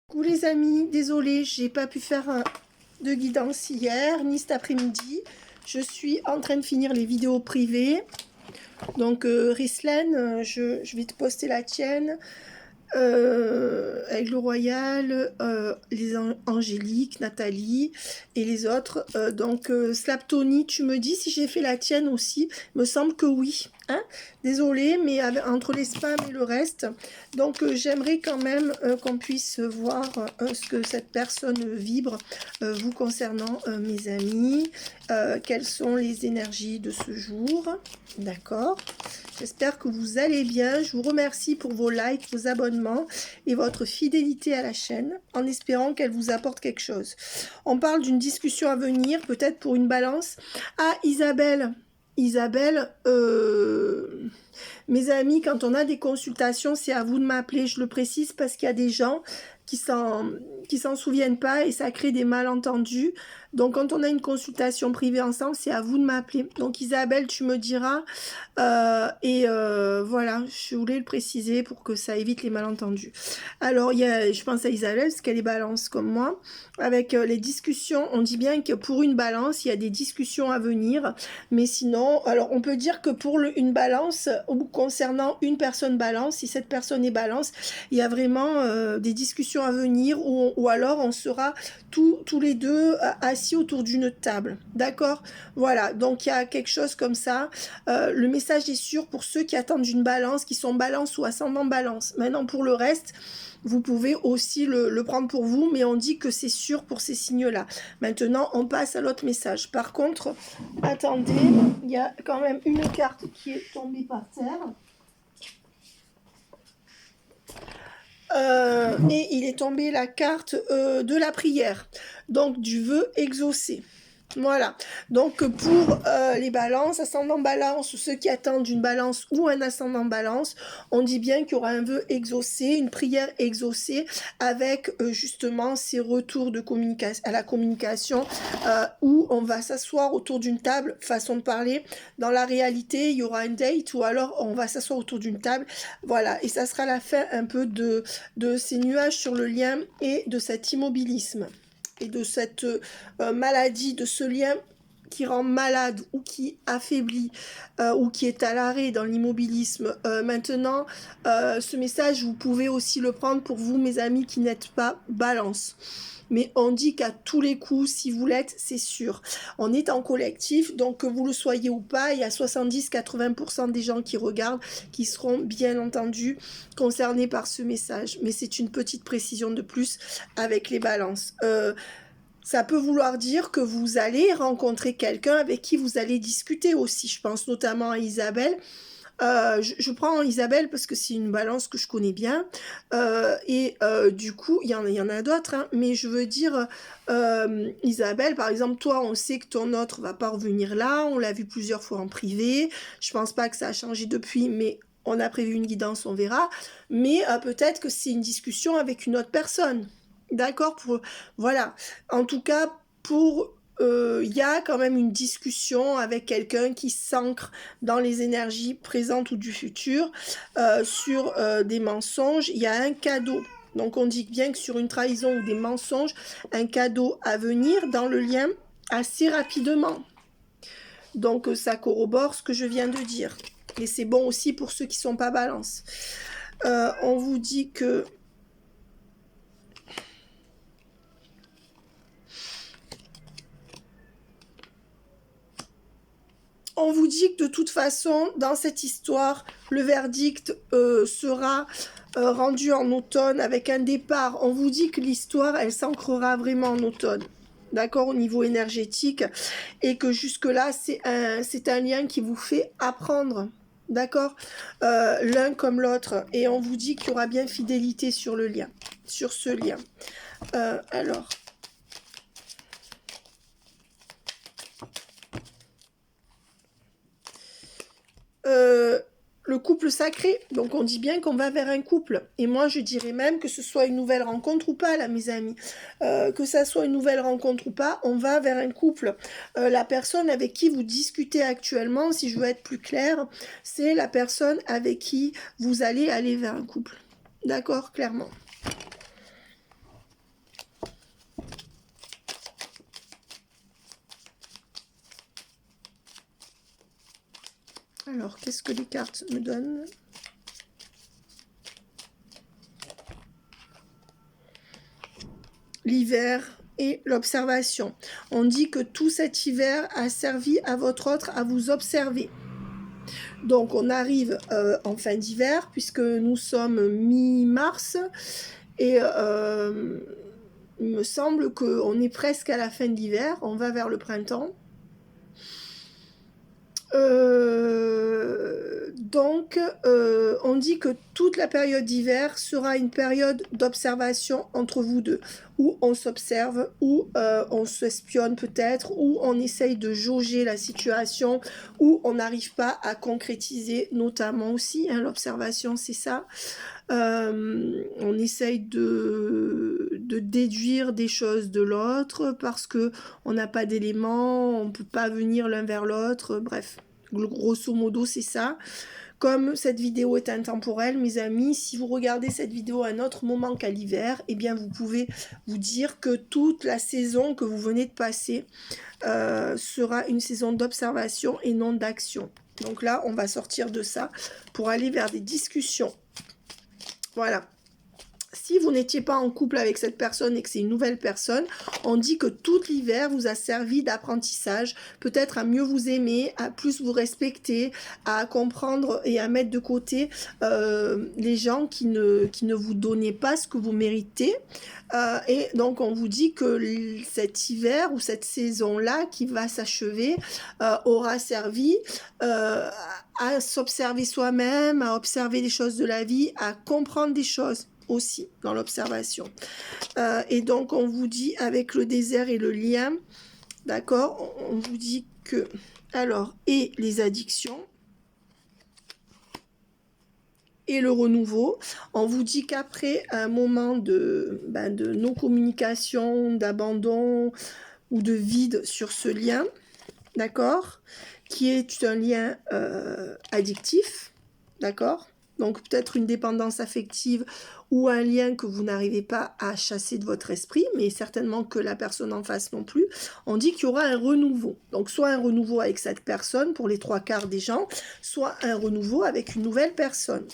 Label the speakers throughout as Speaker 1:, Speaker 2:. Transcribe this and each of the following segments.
Speaker 1: Coucou les amis, désolée, j'ai pas pu faire de guidance hier ni cet après-midi. Je suis en train de finir les vidéos privées. Donc Rislaine, je vais te poster la tienne. Aigle Royal, les Angélique, Nathalie et les autres. Slaptony, tu me dis si j'ai fait la tienne aussi. Me semble que oui. Hein, désolée, mais entre les spams et le reste. Donc j'aimerais quand même qu'on puisse voir ce que cette personne vibre vous concernant, mes amis. Quelles sont les énergies de ce jour. D'accord. J'espère que vous allez bien. Je vous remercie pour vos likes, vos abonnements et votre fidélité à la chaîne, en espérant qu'elle vous apporte quelque chose. On parle d'une discussion à venir, peut-être pour une balance. Ah, Isabelle, mes amis, quand on a des consultations, c'est à vous de m'appeler. Je le précise parce qu'il y a des gens qui s'en souviennent pas et ça crée des malentendus. Donc, quand on a une consultation privée ensemble, c'est à vous de m'appeler. Donc, Isabelle, tu me diras. Voilà, je voulais le préciser pour que ça évite les malentendus. Alors, je pense à Isabelle, parce qu'elle est balance comme moi. Avec les discussions, on dit bien que pour une balance, il y a des discussions à venir. Mais sinon, alors on peut dire que pour une balance, concernant une personne balance, si cette personne est balance, il y a vraiment des discussions à venir ou alors on sera tous les deux assis autour d'une table. D'accord? Voilà, donc il y a quelque chose comme ça. Le message est sûr pour ceux qui attendent une balance, qui sont balance ou ascendant balance. Maintenant, pour le reste, vous pouvez aussi le prendre pour vous, mais on dit que c'est sûr pour ces signes-là. Maintenant, on passe à l'autre message. Par contre, attendez, il y a quand même une carte qui est tombée par terre. Et il est tombé la carte de la prière, donc du vœu exaucé. Voilà, donc pour les balances, ascendant balance, ceux qui attendent une balance ou un ascendant balance, on dit bien qu'il y aura un vœu exaucé, une prière exaucée avec justement ces retours de communication à la communication où on va s'asseoir autour d'une table, façon de parler. Dans la réalité, il y aura un date ou alors on va s'asseoir autour d'une table. Voilà, et ça sera la fin un peu de ces nuages sur le lien et de cet immobilisme. Et de cette maladie, de ce lien qui rend malade ou qui affaiblit ou qui est à l'arrêt dans l'immobilisme. Maintenant, ce message, vous pouvez aussi le prendre pour vous, mes amis, qui n'êtes pas balance. Mais on dit qu'à tous les coups, si vous l'êtes, c'est sûr. On est en collectif, donc que vous le soyez ou pas, il y a 70-80% des gens qui regardent qui seront bien entendu concernés par ce message. Mais c'est une petite précision de plus avec les balances. Ça peut vouloir dire que vous allez rencontrer quelqu'un avec qui vous allez discuter aussi. Je pense notamment à Isabelle. Je prends Isabelle parce que c'est une balance que je connais bien. Du coup, il y en a d'autres. Hein, mais je veux dire, Isabelle, par exemple, toi, on sait que ton autre va pas revenir là. On l'a vu plusieurs fois en privé. Je pense pas que ça a changé depuis, mais on a prévu une guidance, on verra. Mais peut-être que c'est une discussion avec une autre personne. D'accord, voilà. En tout cas, il y a quand même une discussion avec quelqu'un qui s'ancre dans les énergies présentes ou du futur sur des mensonges. Il y a un cadeau. Donc on dit bien que sur une trahison ou des mensonges, un cadeau à venir dans le lien assez rapidement. Donc ça corrobore ce que je viens de dire. Et c'est bon aussi pour ceux qui ne sont pas balance. On vous dit que on vous dit que de toute façon, dans cette histoire, le verdict sera rendu en automne avec un départ. On vous dit que l'histoire, elle s'ancrera vraiment en automne. D'accord, au niveau énergétique. Et que jusque-là, c'est un lien qui vous fait apprendre. D'accord, l'un comme l'autre. Et on vous dit qu'il y aura bien fidélité sur le lien. Sur ce lien. Alors... le couple sacré, donc on dit bien qu'on va vers un couple, et moi je dirais même que ce soit une nouvelle rencontre ou pas là mes amis, que ça soit une nouvelle rencontre ou pas, on va vers un couple. La personne avec qui vous discutez actuellement, si je veux être plus claire, c'est la personne avec qui vous allez aller vers un couple, d'accord, clairement. Alors, qu'est-ce que les cartes me donnent? L'hiver et l'observation. On dit que tout cet hiver a servi à votre autre à vous observer. Donc, on arrive en fin d'hiver, puisque nous sommes mi-mars, et il me semble qu'on est presque à la fin de l'hiver, on va vers le printemps. Donc, on dit que toute la période d'hiver sera une période d'observation entre vous deux, où on s'observe, où on s'espionne peut-être, où on essaye de jauger la situation, où on n'arrive pas à concrétiser, notamment aussi, hein, l'observation c'est ça. On essaye de déduire des choses de l'autre parce que on n'a pas d'éléments, on peut pas venir l'un vers l'autre, bref, grosso modo c'est ça. Comme cette vidéo est intemporelle, mes amis, si vous regardez cette vidéo à un autre moment qu'à l'hiver, eh bien vous pouvez vous dire que toute la saison que vous venez de passer sera une saison d'observation et non d'action. Donc là, on va sortir de ça pour aller vers des discussions. Voilà. Si vous n'étiez pas en couple avec cette personne et que c'est une nouvelle personne, on dit que tout l'hiver vous a servi d'apprentissage, peut-être à mieux vous aimer, à plus vous respecter, à comprendre et à mettre de côté les gens qui ne vous donnaient pas ce que vous méritez. Et donc on vous dit que cet hiver ou cette saison-là qui va s'achever aura servi à s'observer soi-même, à observer les choses de la vie, à comprendre des choses aussi dans l'observation. Et donc on vous dit avec le désert et le lien, d'accord, on vous dit que, alors, et les addictions, et le renouveau, on vous dit qu'après un moment de non-communication, d'abandon ou de vide sur ce lien, d'accord, qui est un lien addictif, d'accord, donc peut-être une dépendance affective ou un lien que vous n'arrivez pas à chasser de votre esprit, mais certainement que la personne en face non plus, on dit qu'il y aura un renouveau. Donc soit un renouveau avec cette personne pour les 3/4 des gens, soit un renouveau avec une nouvelle personne.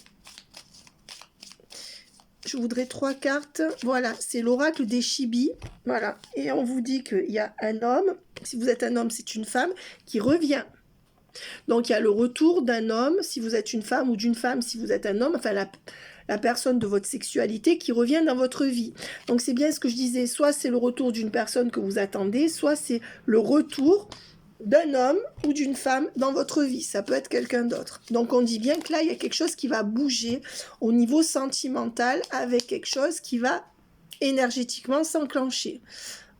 Speaker 1: Je voudrais 3 cartes. Voilà, c'est l'oracle des Chibis. Voilà, et on vous dit qu'il y a un homme, si vous êtes un homme, c'est une femme, qui revient. Donc il y a le retour d'un homme, si vous êtes une femme, ou d'une femme, si vous êtes un homme, enfin la personne de votre sexualité qui revient dans votre vie. Donc c'est bien ce que je disais, soit c'est le retour d'une personne que vous attendez, soit c'est le retour d'un homme ou d'une femme dans votre vie. Ça peut être quelqu'un d'autre. Donc on dit bien que là, il y a quelque chose qui va bouger au niveau sentimental avec quelque chose qui va énergétiquement s'enclencher.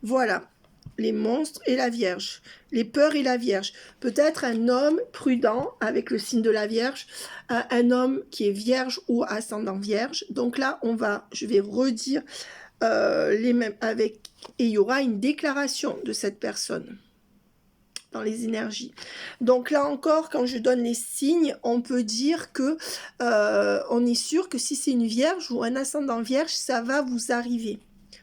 Speaker 1: Voilà. Les monstres et la Vierge, les peurs et la Vierge. Peut-être un homme prudent avec le signe de la Vierge, un homme qui est Vierge ou ascendant Vierge. Donc là, je vais redire les mêmes avec, et il y aura une déclaration de cette personne dans les énergies. Donc là encore, quand je donne les signes, on peut dire que on est sûr que si c'est une Vierge ou un ascendant Vierge, ça va vous arriver.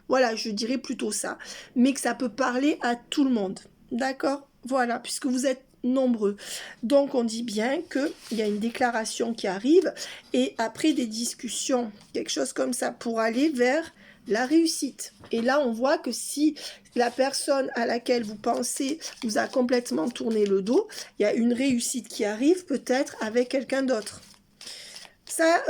Speaker 1: Voilà, je dirais plutôt ça. Mais que ça peut parler à tout le monde. D'accord? Voilà, puisque vous êtes nombreux. Donc, on dit bien qu'il y a une déclaration qui arrive et après des discussions, quelque chose comme ça, pour aller vers la réussite. Et là, on voit que si la personne à laquelle vous pensez vous a complètement tourné le dos, il y a une réussite qui arrive peut-être avec quelqu'un d'autre. Ça,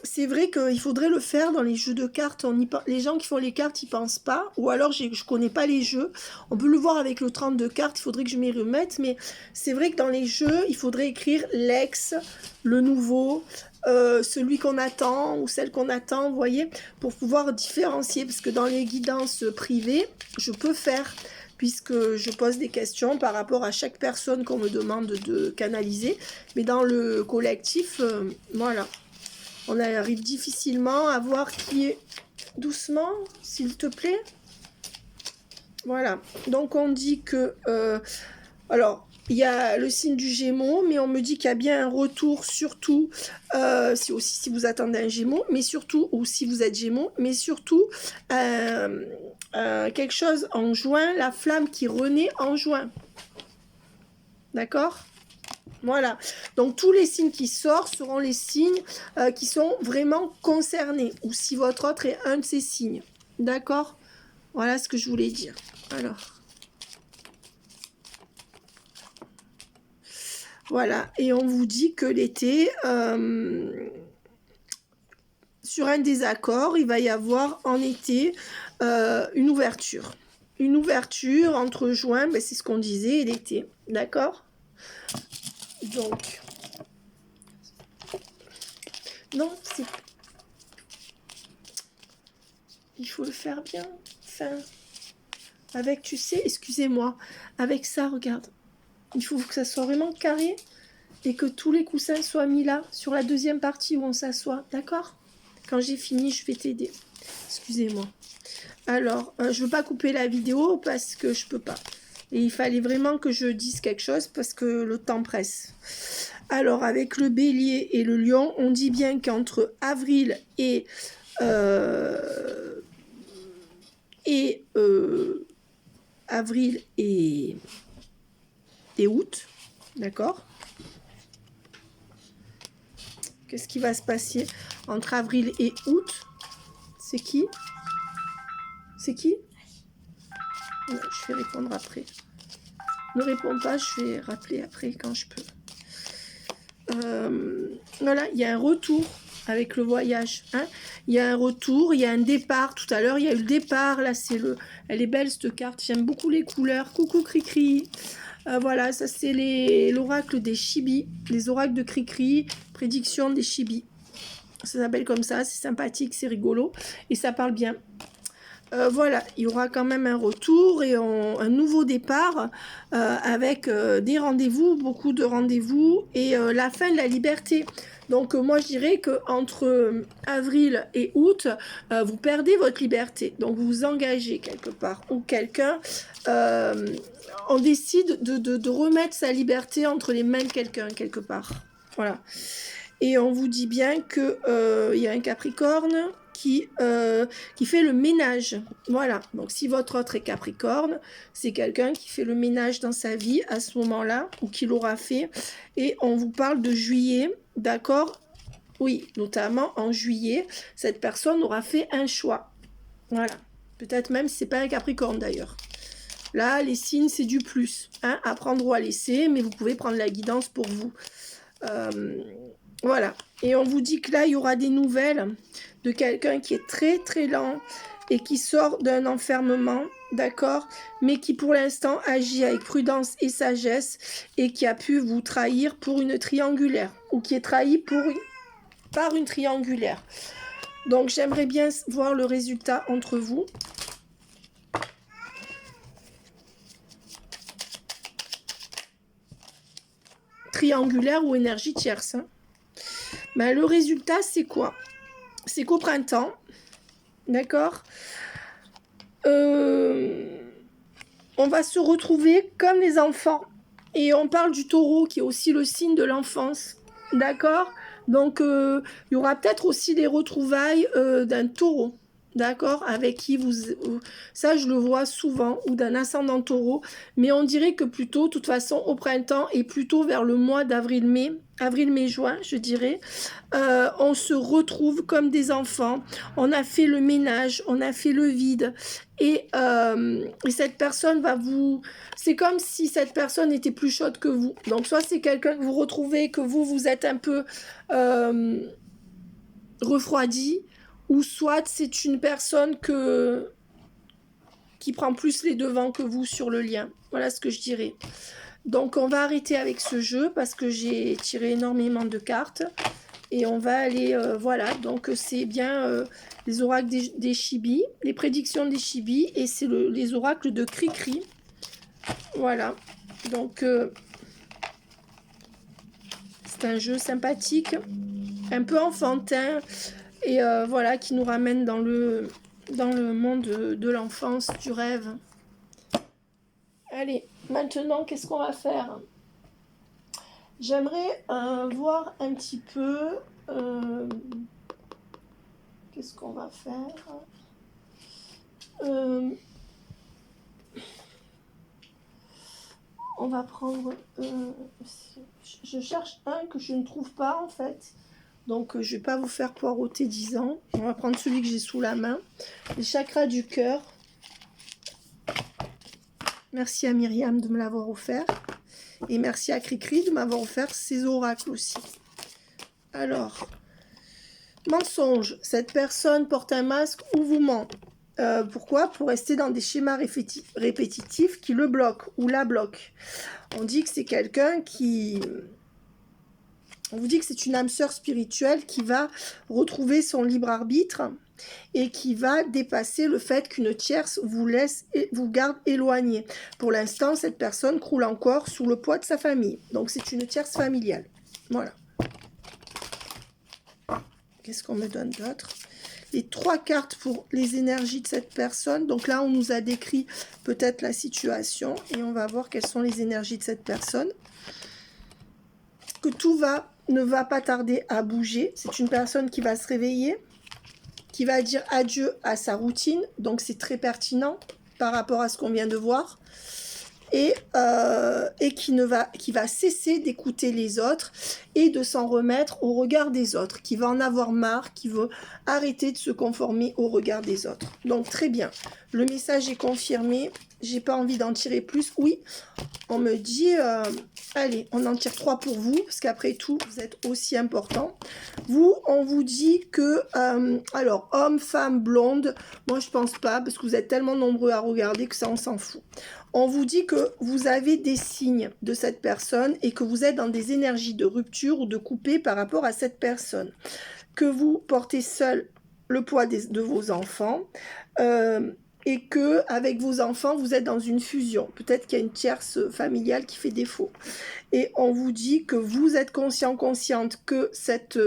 Speaker 1: c'est vrai qu'il faudrait le faire dans les jeux de cartes. Les gens qui font les cartes, ils pensent pas. Ou alors, je connais pas les jeux. On peut le voir avec le 32 cartes. Il faudrait que je m'y remette. Mais c'est vrai que dans les jeux, il faudrait écrire l'ex, le nouveau, celui qu'on attend ou celle qu'on attend, vous voyez, pour pouvoir différencier. Parce que dans les guidances privées, je peux faire, puisque je pose des questions par rapport à chaque personne qu'on me demande de canaliser. Mais dans le collectif, voilà, on arrive difficilement à voir qui est... Doucement, s'il te plaît. Voilà, donc on dit que... alors, il y a le signe du Gémeaux, mais on me dit qu'il y a bien un retour, surtout, si vous attendez un Gémeaux, mais surtout, ou si vous êtes Gémeaux, mais surtout, quelque chose en juin, la flamme qui renaît en juin. D'accord? Voilà. Donc, tous les signes qui sortent seront les signes qui sont vraiment concernés. Ou si votre autre est un de ces signes. D'accord? Voilà ce que je voulais dire. Alors. Voilà. Et on vous dit que l'été, sur un désaccord, il va y avoir en été une ouverture. Une ouverture entre juin, ben, c'est ce qu'on disait, et l'été. D'accord? Donc, non, c'est... Il faut le faire bien. Enfin, avec, tu sais, excusez-moi, avec ça, regarde. Il faut que ça soit vraiment carré et que tous les coussins soient mis là, sur la deuxième partie où on s'assoit. D'accord? Quand j'ai fini, je vais t'aider. Excusez-moi. Alors, je veux pas couper la vidéo parce que je peux pas. Et il fallait vraiment que je dise quelque chose parce que le temps presse. Alors, avec le bélier et le lion, on dit bien qu'entre avril et avril et août, d'accord? Qu'est-ce qui va se passer entre avril et août? C'est qui? C'est qui? Non, je vais répondre après. Ne réponds pas, je vais rappeler après quand je peux. Voilà, il y a un retour avec le voyage. Hein, il y a un retour, il y a un départ. Tout à l'heure, il y a eu le départ. Là, c'est le... Elle est belle, cette carte. J'aime beaucoup les couleurs. Coucou, Cricri. Voilà, ça, c'est l'oracle des Chibis. Les oracles de Cricri. Prédiction des Chibis. Ça s'appelle comme ça. C'est sympathique, c'est rigolo. Et ça parle bien. Voilà, il y aura quand même un retour et un nouveau départ avec des rendez-vous, beaucoup de rendez-vous et la fin de la liberté. Donc moi je dirais qu'entre avril et août, vous perdez votre liberté. Donc vous vous engagez quelque part ou quelqu'un, on décide de remettre sa liberté entre les mains de quelqu'un quelque part. Voilà. Et on vous dit bien qu'il y a un Capricorne qui fait le ménage. Voilà. Donc, si votre autre est Capricorne, c'est quelqu'un qui fait le ménage dans sa vie à ce moment-là, ou qui l'aura fait. Et on vous parle de juillet, d'accord? Oui, notamment en juillet, cette personne aura fait un choix. Voilà. Peut-être même si c'est pas un Capricorne d'ailleurs. Là, les signes, c'est du plus. Hein, à prendre ou à laisser, mais vous pouvez prendre la guidance pour vous. Voilà. Et on vous dit que là, il y aura des nouvelles de quelqu'un qui est très, très lent et qui sort d'un enfermement, d'accord? Mais qui, pour l'instant, agit avec prudence et sagesse et qui a pu vous trahir pour une triangulaire ou qui est trahi par une triangulaire. Donc, j'aimerais bien voir le résultat entre vous. Triangulaire ou énergie tierce. Hein. Ben, le résultat, c'est quoi? C'est qu'au printemps, d'accord, on va se retrouver comme les enfants. Et on parle du taureau qui est aussi le signe de l'enfance. D'accord? Donc, il y aura peut-être aussi des retrouvailles d'un taureau. D'accord? Avec qui vous... ça, je le vois souvent. Ou d'un ascendant taureau. Mais on dirait que plutôt, de toute façon, au printemps et plutôt vers le mois d'avril-mai. Avril-mai-juin, je dirais. On se retrouve comme des enfants. On a fait le ménage. On a fait le vide. Et cette personne va vous... C'est comme si cette personne était plus chaude que vous. Donc, soit c'est quelqu'un que vous retrouvez, que vous êtes un peu refroidi, ou soit c'est une personne qui prend plus les devants que vous sur le lien. Voilà ce que je dirais. Donc, on va arrêter avec ce jeu parce que j'ai tiré énormément de cartes. Et on va aller, voilà, donc c'est bien les oracles des Chibis, les prédictions des Chibis, et c'est les oracles de Cricri. Voilà, donc c'est un jeu sympathique, un peu enfantin, et voilà, qui nous ramène dans le monde de l'enfance, du rêve. Allez, maintenant, qu'est-ce qu'on va faire? J'aimerais voir un petit peu... qu'est-ce qu'on va faire? On va prendre... je cherche un que je ne trouve pas, en fait. Donc, je ne vais pas vous faire poireauter 10 ans. On va prendre celui que j'ai sous la main. Les chakras du cœur. Merci à Myriam de me l'avoir offert. Et merci à Cricri de m'avoir offert ces oracles aussi. Alors, mensonge. Cette personne porte un masque ou vous ment. Pourquoi? Pour rester dans des schémas répétitifs qui le bloquent ou la bloquent. On dit que c'est quelqu'un qui... On vous dit que c'est une âme sœur spirituelle qui va retrouver son libre arbitre et qui va dépasser le fait qu'une tierce vous laisse et vous garde éloigné. Pour l'instant, cette personne croule encore sous le poids de sa famille. Donc, c'est une tierce familiale. Voilà. Qu'est-ce qu'on me donne d'autre? Les 3 cartes pour les énergies de cette personne. Donc là, on nous a décrit peut-être la situation et on va voir quelles sont les énergies de cette personne. Que tout ne va pas tarder à bouger. C'est une personne qui va se réveiller, qui va dire adieu à sa routine. Donc c'est très pertinent par rapport à ce qu'on vient de voir. Et qui va cesser d'écouter les autres et de s'en remettre au regard des autres, qui va en avoir marre, qui veut arrêter de se conformer au regard des autres. Donc très bien, le message est confirmé, j'ai pas envie d'en tirer plus. Oui, on me dit, allez, on en tire 3 pour vous, parce qu'après tout, vous êtes aussi important. Vous, on vous dit que, alors, homme, femme, blonde, moi je pense pas, parce que vous êtes tellement nombreux à regarder que ça, on s'en fout. On vous dit que vous avez des signes de cette personne et que vous êtes dans des énergies de rupture ou de coupé par rapport à cette personne. Que vous portez seul le poids de vos enfants et que avec vos enfants, vous êtes dans une fusion. Peut-être qu'il y a une tierce familiale qui fait défaut. Et on vous dit que vous êtes consciente que cette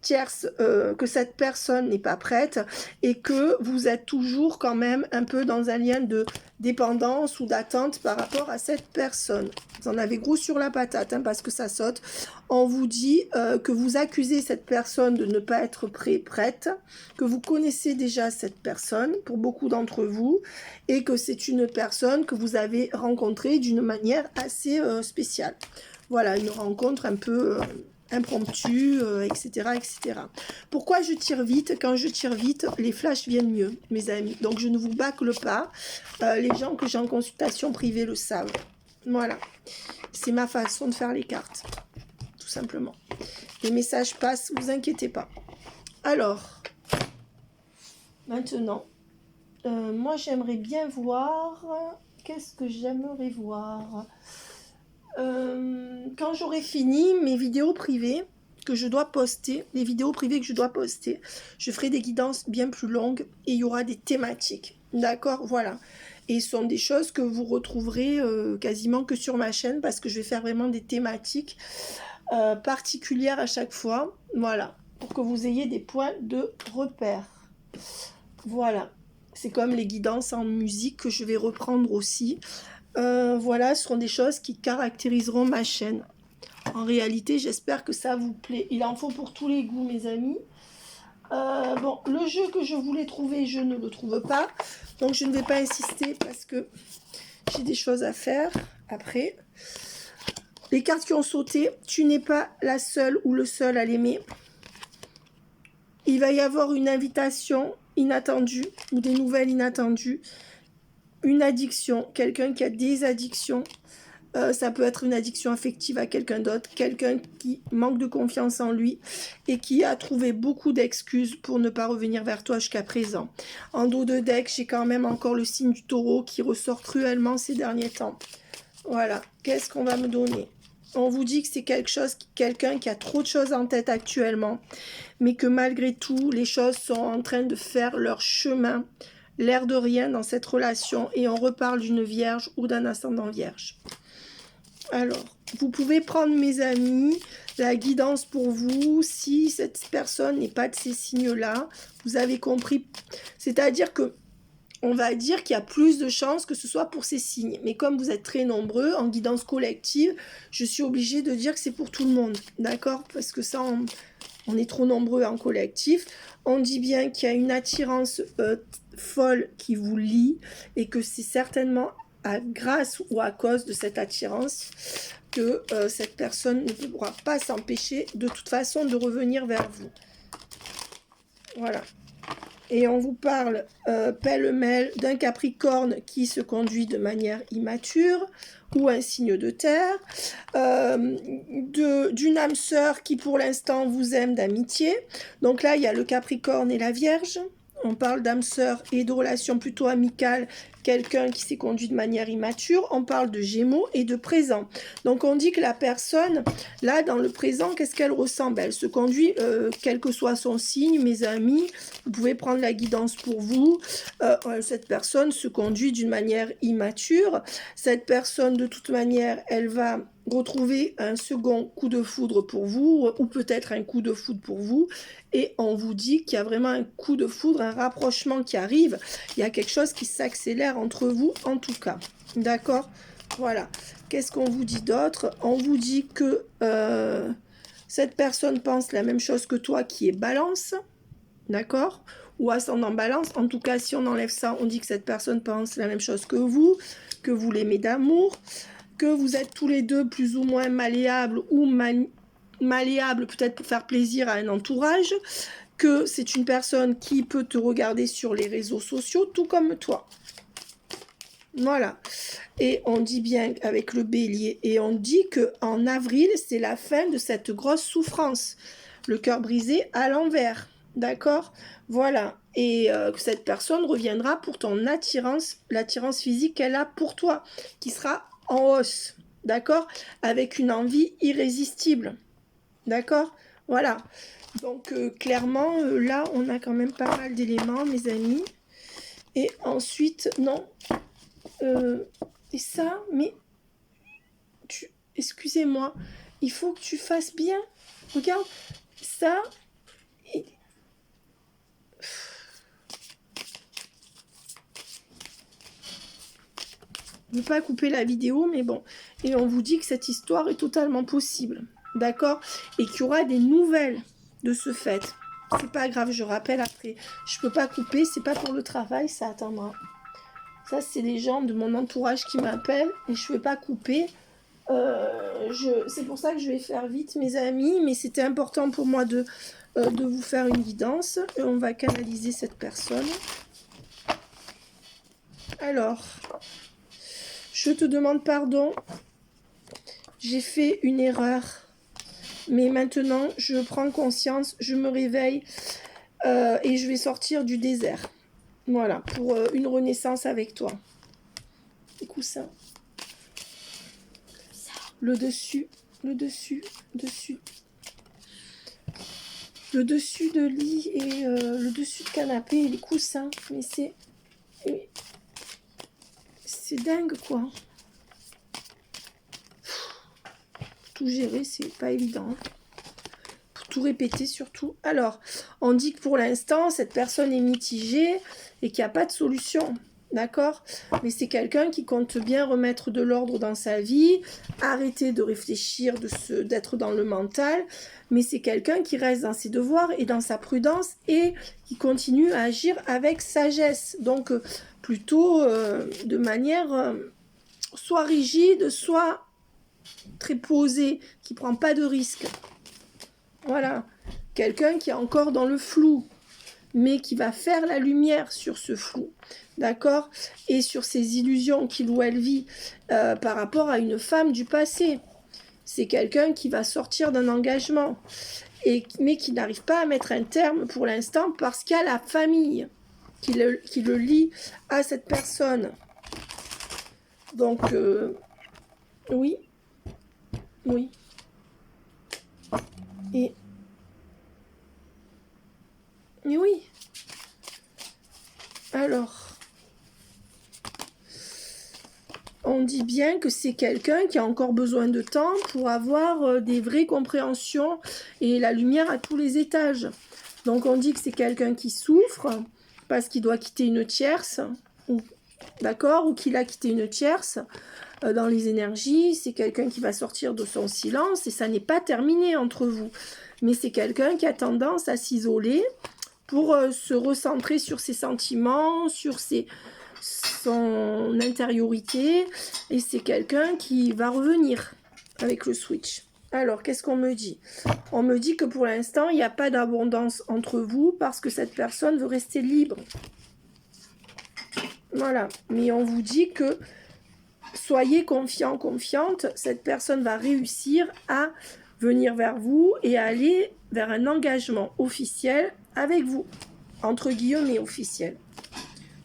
Speaker 1: que cette personne n'est pas prête et que vous êtes toujours quand même un peu dans un lien de dépendance ou d'attente par rapport à cette personne. Vous en avez gros sur la patate parce que ça saute. On vous dit que vous accusez cette personne de ne pas être prête, que vous connaissez déjà cette personne pour beaucoup d'entre vous et que c'est une personne que vous avez rencontrée d'une manière assez spéciale. Voilà, une rencontre un peu impromptue, etc., etc. Pourquoi je tire vite? Quand je tire vite, les flashs viennent mieux, mes amis. Donc, je ne vous bâcle pas. Les gens que j'ai en consultation privée le savent. Voilà. C'est ma façon de faire les cartes. Tout simplement. Les messages passent, vous inquiétez pas. Alors, maintenant, moi, j'aimerais bien voir... Qu'est-ce que j'aimerais voir? Quand j'aurai fini mes vidéos privées que je dois poster, les vidéos privées que je dois poster, je ferai des guidances bien plus longues et il y aura des thématiques. D'accord? Voilà. Et ce sont des choses que vous retrouverez quasiment que sur ma chaîne parce que je vais faire vraiment des thématiques particulières à chaque fois. Voilà. Pour que vous ayez des points de repère. Voilà. C'est comme les guidances en musique que je vais reprendre aussi. Voilà, ce seront des choses qui caractériseront ma chaîne. En réalité, j'espère que ça vous plaît. Il en faut pour tous les goûts, mes amis. Bon, le jeu que je voulais trouver, je ne le trouve pas. Donc, je ne vais pas insister parce que j'ai des choses à faire après. Les cartes qui ont sauté, tu n'es pas la seule ou le seul à l'aimer. Il va y avoir une invitation inattendue ou des nouvelles inattendues. Une addiction, quelqu'un qui a des addictions. Ça peut être une addiction affective à quelqu'un d'autre, quelqu'un qui manque de confiance en lui et qui a trouvé beaucoup d'excuses pour ne pas revenir vers toi jusqu'à présent. En dos de deck, j'ai quand même encore le signe du taureau qui ressort cruellement ces derniers temps. Voilà, qu'est-ce qu'on va me donner? On vous dit que c'est quelqu'un qui a trop de choses en tête actuellement, mais que malgré tout, les choses sont en train de faire leur chemin, l'air de rien dans cette relation, et on reparle d'une vierge ou d'un ascendant vierge. Alors, vous pouvez prendre, mes amis, la guidance pour vous si cette personne n'est pas de ces signes-là. Vous avez compris. C'est-à-dire que on va dire qu'il y a plus de chances que ce soit pour ces signes. Mais comme vous êtes très nombreux en guidance collective, je suis obligée de dire que c'est pour tout le monde. D'accord? Parce que ça, on est trop nombreux en collectif. On dit bien qu'il y a une attirance folle qui vous lie et que c'est certainement grâce ou à cause de cette attirance que cette personne ne pourra pas s'empêcher de toute façon de revenir vers vous. Voilà. Et on vous parle pêle-mêle d'un Capricorne qui se conduit de manière immature ou un signe de terre, d'une âme sœur qui pour l'instant vous aime d'amitié. Donc là, il y a le Capricorne et la Vierge. On parle d'âme sœur et de relations plutôt amicales, quelqu'un qui s'est conduit de manière immature. On parle de Gémeaux et de présent. Donc on dit que la personne, là dans le présent, qu'est-ce qu'elle ressent? Ben, elle se conduit, quel que soit son signe, mes amis, vous pouvez prendre la guidance pour vous. Cette personne se conduit d'une manière immature. Cette personne, de toute manière, elle va retrouver un second coup de foudre pour vous, ou peut-être un coup de foudre pour vous, et on vous dit qu'il y a vraiment un coup de foudre, un rapprochement qui arrive, il y a quelque chose qui s'accélère entre vous en tout cas, d'accord? Voilà, qu'est-ce qu'on vous dit d'autre? On vous dit que cette personne pense la même chose que toi qui est Balance, d'accord? Ou ascendant Balance, en tout cas si on enlève ça, on dit que cette personne pense la même chose que vous l'aimez d'amour, que vous êtes tous les deux plus ou moins malléables ou malléables peut-être pour faire plaisir à un entourage, que c'est une personne qui peut te regarder sur les réseaux sociaux tout comme toi. Voilà. Et on dit bien avec le Bélier, et on dit qu'en avril, c'est la fin de cette grosse souffrance. Le cœur brisé à l'envers. D'accord? Voilà. Et que cette personne reviendra pour ton attirance, l'attirance physique qu'elle a pour toi, qui sera en hausse, d'accord, avec une envie irrésistible, d'accord, voilà, donc clairement, là, on a quand même pas mal d'éléments, mes amis, et ensuite, non, et ça, mais, excusez-moi, il faut que tu fasses bien, regarde, ça, et... Je ne veux pas couper la vidéo, mais bon. Et on vous dit que cette histoire est totalement possible. D'accord? Et qu'il y aura des nouvelles de ce fait. C'est pas grave, je rappelle après. Je peux pas couper, c'est pas pour le travail, ça attendra. Ça, c'est les gens de mon entourage qui m'appellent et je ne vais pas couper. C'est pour ça que je vais faire vite, mes amis. Mais c'était important pour moi de vous faire une guidance. Et on va canaliser cette personne. Alors... Je te demande pardon, j'ai fait une erreur, mais maintenant je prends conscience, je me réveille et je vais sortir du désert. Voilà, pour une renaissance avec toi. Les coussins. Le dessus, le dessus, dessus. Le dessus de lit et le dessus de canapé et les coussins. Mais c'est... C'est dingue, quoi. Pour tout gérer, c'est pas évident. Pour tout répéter, surtout. Alors, on dit que pour l'instant, cette personne est mitigée et qu'il n'y a pas de solution. D'accord? Mais c'est quelqu'un qui compte bien remettre de l'ordre dans sa vie, arrêter de réfléchir, d'être dans le mental. Mais c'est quelqu'un qui reste dans ses devoirs et dans sa prudence et qui continue à agir avec sagesse. Donc, plutôt de manière soit rigide, soit très posée, qui ne prend pas de risque. Voilà. Quelqu'un qui est encore dans le flou, mais qui va faire la lumière sur ce flou. D'accord? Et sur ces illusions qu'il ou elle vit par rapport à une femme du passé. C'est quelqu'un qui va sortir d'un engagement, mais qui n'arrive pas à mettre un terme pour l'instant parce qu'il y a la famille qui le lie à cette personne. Donc, oui. Oui. Et oui. Alors, on dit bien que c'est quelqu'un qui a encore besoin de temps pour avoir des vraies compréhensions et la lumière à tous les étages. Donc, on dit que c'est quelqu'un qui souffre parce qu'il doit quitter une tierce, d'accord, ou qu'il a quitté une tierce dans les énergies. C'est quelqu'un qui va sortir de son silence et ça n'est pas terminé entre vous. Mais c'est quelqu'un qui a tendance à s'isoler pour se recentrer sur ses sentiments, sur ses son intériorité, et c'est quelqu'un qui va revenir avec le switch. Alors, qu'est-ce qu'on me dit? On me dit que pour l'instant, il n'y a pas d'abondance entre vous parce que cette personne veut rester libre. Voilà, mais on vous dit que soyez confiant, confiante, cette personne va réussir à venir vers vous et aller vers un engagement officiel avec vous, entre guillemets officiel.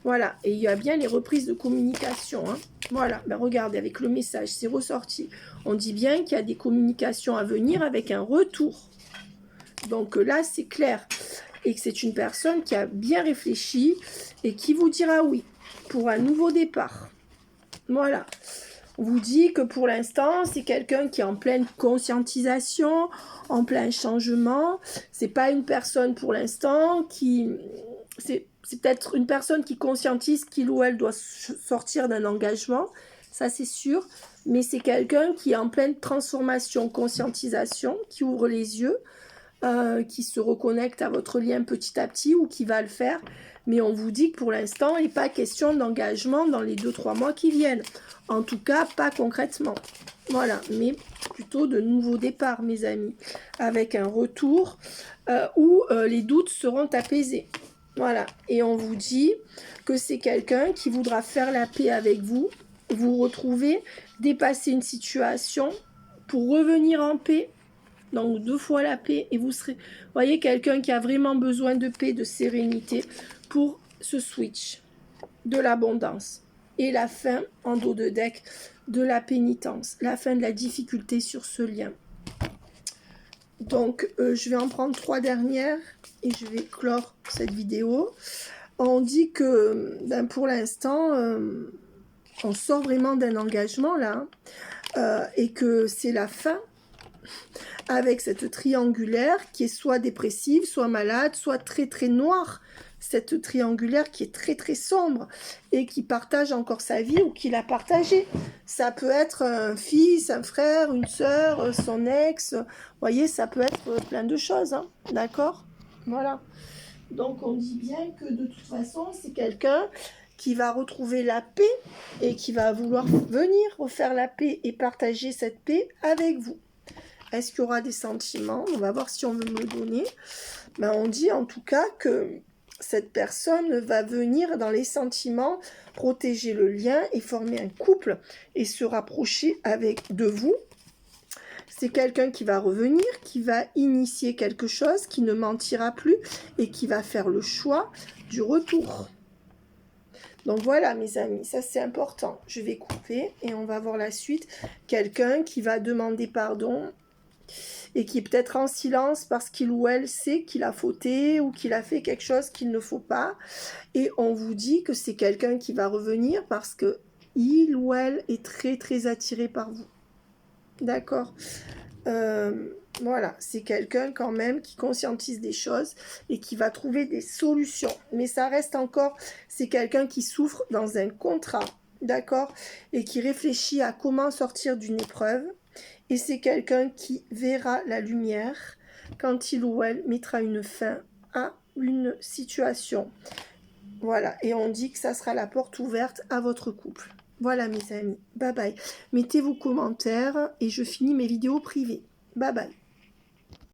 Speaker 1: Voilà, et il y a bien les reprises de communication. Hein. Voilà, ben regardez, avec le message, c'est ressorti. On dit bien qu'il y a des communications à venir avec un retour. Donc là, c'est clair. Et que c'est une personne qui a bien réfléchi et qui vous dira oui pour un nouveau départ. Voilà. On vous dit que pour l'instant, c'est quelqu'un qui est en pleine conscientisation, en plein changement. C'est pas une personne pour l'instant qui... C'est peut-être une personne qui conscientise qu'il ou elle doit sortir d'un engagement, ça c'est sûr, mais c'est quelqu'un qui est en pleine transformation, conscientisation, qui ouvre les yeux, qui se reconnecte à votre lien petit à petit ou qui va le faire. Mais on vous dit que pour l'instant, il n'est pas question d'engagement dans les 2-3 mois qui viennent. En tout cas, pas concrètement. Voilà, mais plutôt de nouveaux départs, mes amis, avec un retour où les doutes seront apaisés. Voilà, et on vous dit que c'est quelqu'un qui voudra faire la paix avec vous, vous retrouver, dépasser une situation pour revenir en paix. Donc 2 fois la paix et vous serez, voyez, quelqu'un qui a vraiment besoin de paix, de sérénité pour ce switch de l'abondance. Et la fin en dos de deck de la pénitence, la fin de la difficulté sur ce lien. Donc, je vais en prendre 3 dernières et je vais clore cette vidéo. On dit que pour l'instant, on sort vraiment d'un engagement là et que c'est la fin avec cette triangulaire qui est soit dépressive, soit malade, soit très très noire. Cette triangulaire qui est très très sombre et qui partage encore sa vie ou qui l'a partagée. Ça peut être un fils, un frère, une sœur, son ex. Vous voyez, ça peut être plein de choses. Hein, d'accord? Voilà. Donc on dit bien que de toute façon, c'est quelqu'un qui va retrouver la paix et qui va vouloir venir refaire la paix et partager cette paix avec vous. Est-ce qu'il y aura des sentiments? On va voir si on veut me le donner. Ben, on dit en tout cas que cette personne va venir dans les sentiments, protéger le lien et former un couple et se rapprocher de vous. C'est quelqu'un qui va revenir, qui va initier quelque chose, qui ne mentira plus et qui va faire le choix du retour. Donc voilà mes amis, ça c'est important. Je vais couper et on va voir la suite. Quelqu'un qui va demander pardon et qui est peut-être en silence parce qu'il ou elle sait qu'il a fauté ou qu'il a fait quelque chose qu'il ne faut pas. Et on vous dit que c'est quelqu'un qui va revenir parce que il ou elle est très très attiré par vous. D'accord. Voilà, c'est quelqu'un quand même qui conscientise des choses et qui va trouver des solutions. Mais ça reste encore, c'est quelqu'un qui souffre dans un contrat, d'accord, et qui réfléchit à comment sortir d'une épreuve. Et c'est quelqu'un qui verra la lumière quand il ou elle mettra une fin à une situation. Voilà, et on dit que ça sera la porte ouverte à votre couple. Voilà mes amis, bye bye. Mettez vos commentaires et je finis mes vidéos privées. Bye bye.